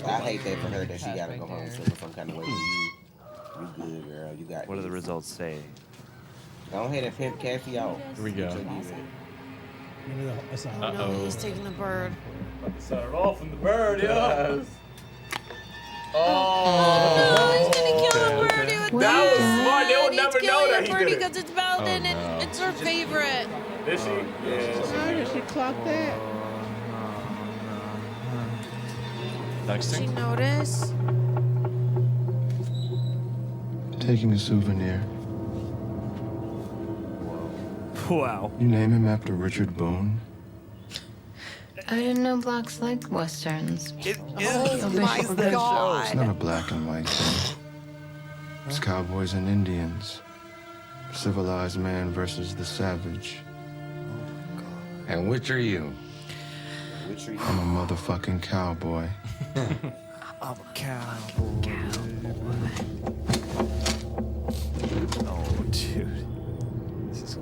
I hate that for her that she gotta go home feeling some kind of way. You good, girl. You got. What do the results say? Go ahead and pimp Cassie out. Here we go. Oh no, he's taking the bird. Set it off from the bird, yes. Oh, he's gonna kill the birdie with That was smart. They would never know that he did it. Because it's Paladin and it's her favorite. Did she? Yeah. How did she clock that? Next Did she thing. notice? Taking a souvenir. Wow. You name him after Richard Boone? I didn't know blacks liked westerns. Oh my god. It's not a black and white thing. It's cowboys and Indians. Civilized man versus the savage. And which are you? I'm a motherfucking cowboy. I'm a cowboy. Oh, dude. This is...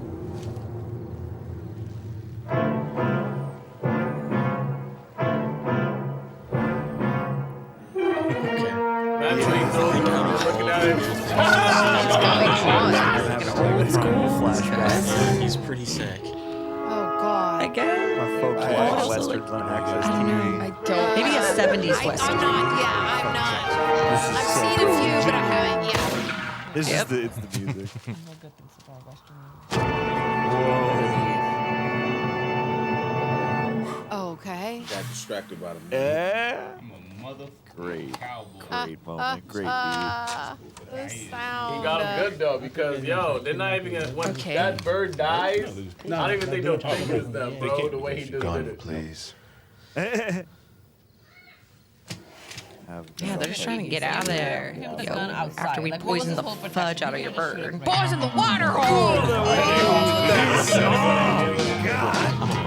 Old school flashback. He's pretty sick. Oh god. I guess. My folk watch westerns on access TV. I don't. Maybe a 70s western. I'm not. I've seen a few, but I haven't yet. This is it's the music. Oh, okay. Got distracted by the movie. Yeah. Great. Great moment. Great beat. The sound. He got him good though because they're not even gonna when Okay. that bird dies. I don't even think they'll think it's them, bro. The way he just did Gun, it. please. Yeah, they're just trying to get out of there. Him the Yo, gun outside. after we Like, what was poison his the whole fudge out of your bird. Poison the water hole. Oh, God.